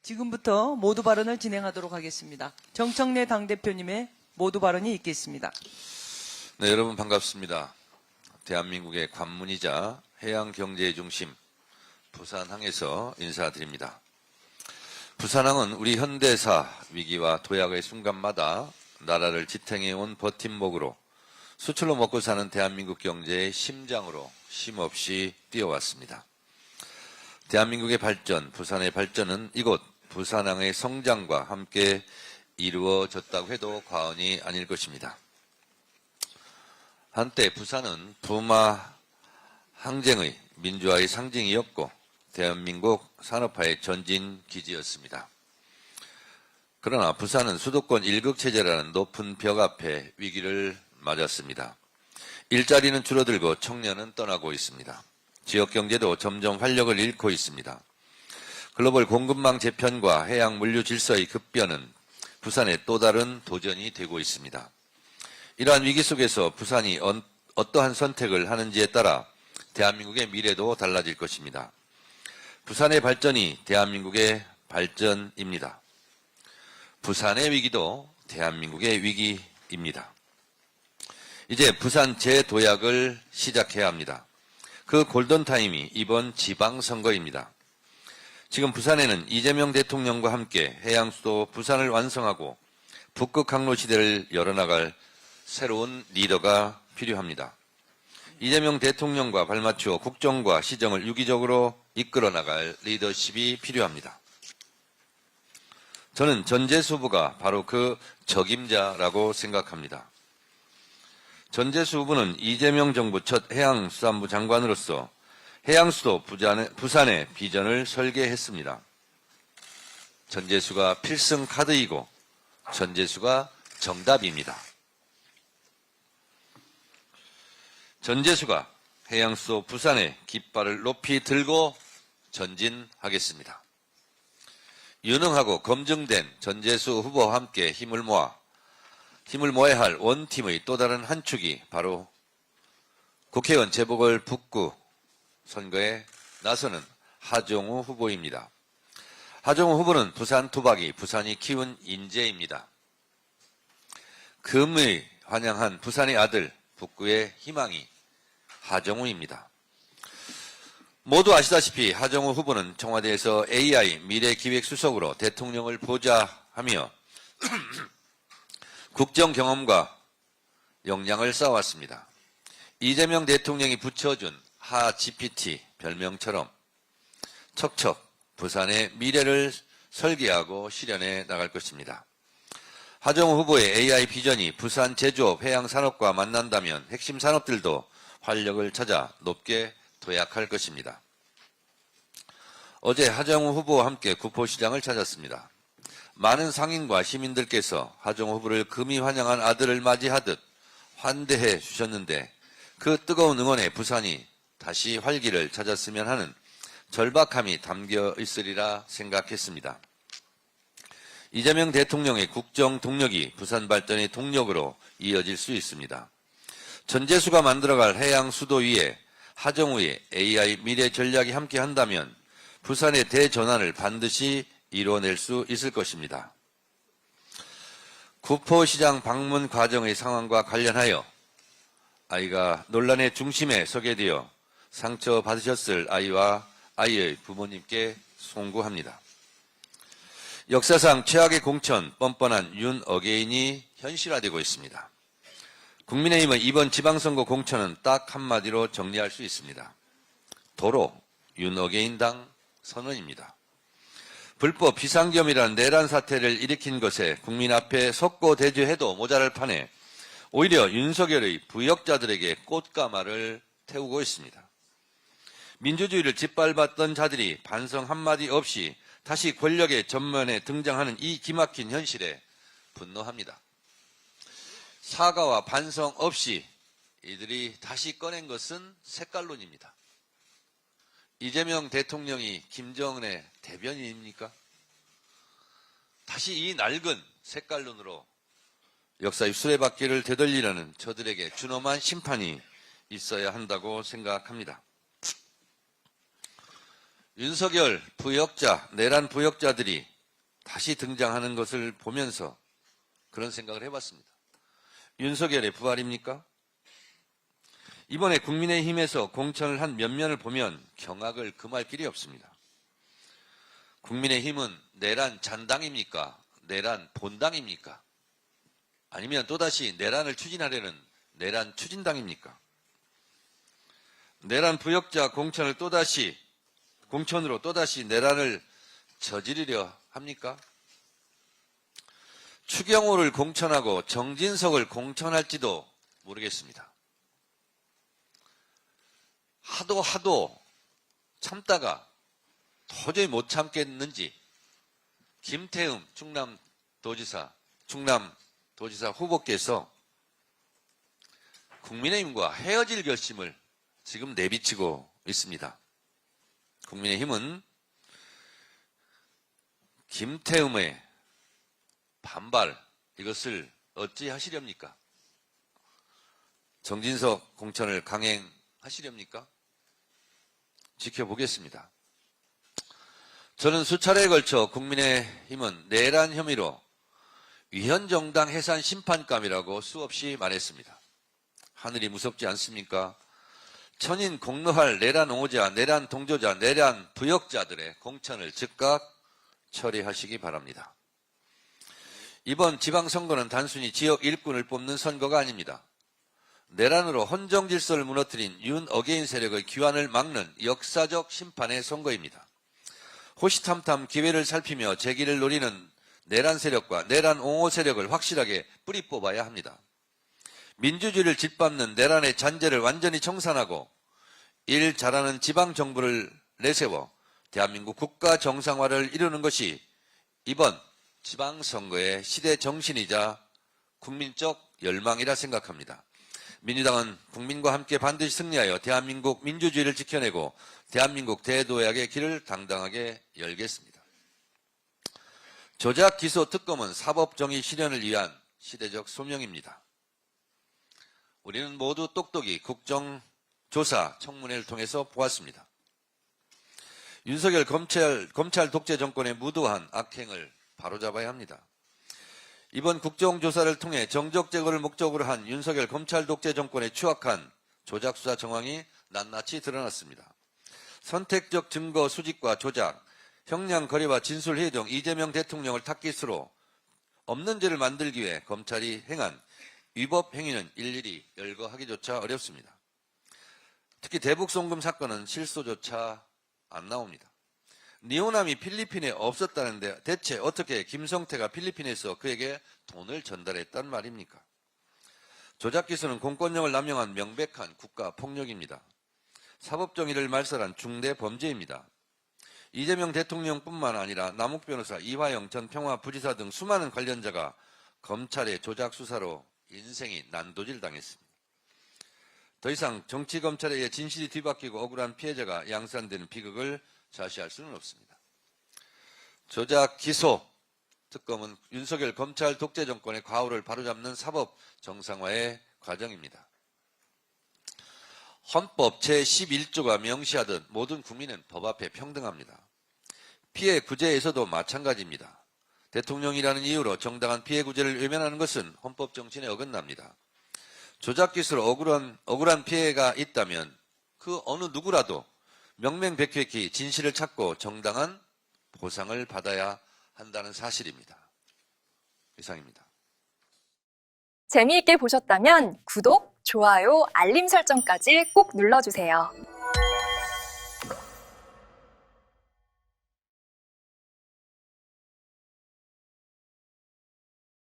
지금부터 모두 발언을 진행하도록 하겠습니다. 정청래 당대표님의 모두 발언이 있겠습니다. 네, 여러분 반갑습니다. 대한민국의 관문이자 해양경제의 중심 부산항에서 인사드립니다. 부산항은 우리 현대사 위기와 도약의 순간마다 나라를 지탱해온 버팀목으로 수출로 먹고 사는 대한민국 경제의 심장으로 쉼없이 뛰어왔습니다. 대한민국의 발전, 부산의 발전은 이곳 부산항의 성장과 함께 이루어졌다고 해도 과언이 아닐 것입니다. 한때 부산은 부마 항쟁의 민주화의 상징이었고 대한민국 산업화의 전진 기지였습니다. 그러나 부산은 수도권 1극 체제라는 높은 벽 앞에 위기를 맞았습니다. 일자리는 줄어들고 청년은 떠나고 있습니다. 지역 경제도 점점 활력을 잃고 있습니다. 글로벌 공급망 재편과 해양 물류 질서의 급변은 부산의 또 다른 도전이 되고 있습니다. 이러한 위기 속에서 부산이 어떠한 선택을 하는지에 따라 대한민국의 미래도 달라질 것입니다. 부산의 발전이 대한민국의 발전입니다. 부산의 위기도 대한민국의 위기입니다. 이제 부산 재도약을 시작해야 합니다. 그 골든타임이 이번 지방선거입니다. 지금 부산에는 이재명 대통령과 함께 해양수도 부산을 완성하고 북극 항로 시대를 열어나갈 새로운 리더가 필요합니다. 이재명 대통령과 발맞추어 국정과 시정을 유기적으로 이끌어 나갈 리더십이 필요합니다. 저는 전재수 후보가 바로 그 적임자라고 생각합니다. 전재수 후보는 이재명 정부 첫 해양수산부 장관으로서 해양수도 부산의 비전을 설계했습니다. 전재수가 필승 카드이고 전재수가 정답입니다. 전재수가 해양수도 부산의 깃발을 높이 들고 전진하겠습니다. 유능하고 검증된 전재수 후보와 함께 힘을 모아야 할 원팀의 또 다른 한 축이 바로 국회의원 재보궐북구 선거에 나서는 하정우 후보입니다. 하정우 후보는 부산 토박이, 부산이 키운 인재입니다. 금이 환영한 부산의 아들, 북구의 희망이 하정우입니다. 모두 아시다시피 하정우 후보는 청와대에서 AI 미래기획수석으로 대통령을 보좌하며 국정 경험과 역량을 쌓아왔습니다. 이재명 대통령이 붙여준 하GPT 별명처럼 척척 부산의 미래를 설계하고 실현해 나갈 것입니다. 하정우 후보의 AI 비전이 부산 제조업 해양산업과 만난다면 핵심 산업들도 활력을 찾아 높게 도약할 것입니다. 어제 하정우 후보와 함께 구포시장을 찾았습니다. 많은 상인과 시민들께서 하정우 후보를 금이 환영한 아들을 맞이하듯 환대해 주셨는데 그 뜨거운 응원에 부산이 다시 활기를 찾았으면 하는 절박함이 담겨 있으리라 생각했습니다. 이재명 대통령의 국정 동력이 부산 발전의 동력으로 이어질 수 있습니다. 전재수가 만들어갈 해양 수도 위에 하정우의 AI 미래 전략이 함께한다면 부산의 대전환을 반드시 이뤄낼 수 있을 것입니다. 구포시장 방문 과정의 상황과 관련하여 아이가 논란의 중심에 서게 되어 상처받으셨을 아이와 아이의 부모님께 송구합니다. 역사상 최악의 공천 뻔뻔한 윤 어게인이 현실화되고 있습니다. 국민의힘의 이번 지방선거 공천은 딱 한마디로 정리할 수 있습니다. 도로 윤 어게인당 선언입니다. 불법 비상겸이라는 내란 사태를 일으킨 것에 국민 앞에 석고대죄해도 모자랄 판에 오히려 윤석열의 부역자들에게 꽃가마를 태우고 있습니다. 민주주의를 짓밟았던 자들이 반성 한마디 없이 다시 권력의 전면에 등장하는 이 기막힌 현실에 분노합니다. 사과와 반성 없이 이들이 다시 꺼낸 것은 색깔론입니다. 이재명 대통령이 김정은의 대변인입니까? 다시 이 낡은 색깔론으로 역사의 수레바퀴를 되돌리려는 저들에게 준엄한 심판이 있어야 한다고 생각합니다. 윤석열 부역자, 내란 부역자들이 다시 등장하는 것을 보면서 그런 생각을 해봤습니다. 윤석열의 부활입니까? 이번에 국민의힘에서 공천을 한 면면을 보면 경악을 금할 길이 없습니다. 국민의힘은 내란 잔당입니까? 내란 본당입니까? 아니면 또다시 내란을 추진하려는 내란 추진당입니까? 내란 부역자 공천으로 또다시 내란을 저지르려 합니까? 추경호를 공천하고 정진석을 공천할지도 모르겠습니다. 하도 참다가 도저히 못 참겠는지 김태흠 충남도지사 후보께서 국민의힘과 헤어질 결심을 지금 내비치고 있습니다. 국민의힘은 김태흠의 반발, 이것을 어찌하시렵니까? 정진석 공천을 강행하시렵니까? 지켜보겠습니다. 저는 수차례에 걸쳐 국민의힘은 내란 혐의로 위헌정당 해산 심판감이라고 수없이 말했습니다. 하늘이 무섭지 않습니까? 천인 공노할 내란 옹호자, 내란 동조자, 내란 부역자들의 공천을 즉각 처리하시기 바랍니다. 이번 지방선거는 단순히 지역 일꾼을 뽑는 선거가 아닙니다. 내란으로 헌정 질서를 무너뜨린 윤 어게인 세력의 귀환을 막는 역사적 심판의 선거입니다. 호시탐탐 기회를 살피며 재기를 노리는 내란 세력과 내란 옹호 세력을 확실하게 뿌리 뽑아야 합니다. 민주주의를 짓밟는 내란의 잔재를 완전히 청산하고 일 잘하는 지방정부를 내세워 대한민국 국가 정상화를 이루는 것이 이번 지방선거의 시대 정신이자 국민적 열망이라 생각합니다. 민주당은 국민과 함께 반드시 승리하여 대한민국 민주주의를 지켜내고 대한민국 대도약의 길을 당당하게 열겠습니다. 조작 기소 특검은 사법정의 실현을 위한 시대적 소명입니다. 우리는 모두 똑똑히 국정조사 청문회를 통해서 보았습니다. 윤석열 검찰 독재 정권의 무도한 악행을 바로잡아야 합니다. 이번 국정조사를 통해 정적 제거를 목적으로 한 윤석열 검찰 독재 정권의 추악한 조작 수사 정황이 낱낱이 드러났습니다. 선택적 증거 수집과 조작, 형량 거래와 진술 회의 등 이재명 대통령을 타깃으로 없는 죄를 만들기 위해 검찰이 행한 위법 행위는 일일이 열거하기조차 어렵습니다. 특히 대북 송금 사건은 실소조차 안 나옵니다. 니오남이 필리핀에 없었다는데 대체 어떻게 김성태가 필리핀에서 그에게 돈을 전달했단 말입니까? 조작 기소는 공권력을 남용한 명백한 국가폭력입니다. 사법정의를 말살한 중대 범죄입니다. 이재명 대통령뿐만 아니라 남욱 변호사, 이화영 전 평화부지사 등 수많은 관련자가 검찰의 조작 수사로 인생이 난도질 당했습니다. 더 이상 정치검찰에 의해 진실이 뒤바뀌고 억울한 피해자가 양산되는 비극을 자시할 수는 없습니다. 조작 기소 특검은 윤석열 검찰 독재 정권의 과오를 바로잡는 사법 정상화의 과정입니다. 헌법 제11조가 명시하듯 모든 국민은 법 앞에 평등합니다. 피해 구제에서도 마찬가지입니다. 대통령이라는 이유로 정당한 피해 구제를 외면하는 것은 헌법 정신에 어긋납니다. 조작 기수로 억울한 피해가 있다면 그 어느 누구라도 명명백백히 진실을 찾고 정당한 보상을 받아야 한다는 사실입니다. 이상입니다. 재미있게 보셨다면 구독, 좋아요, 알림 설정까지 꼭 눌러주세요.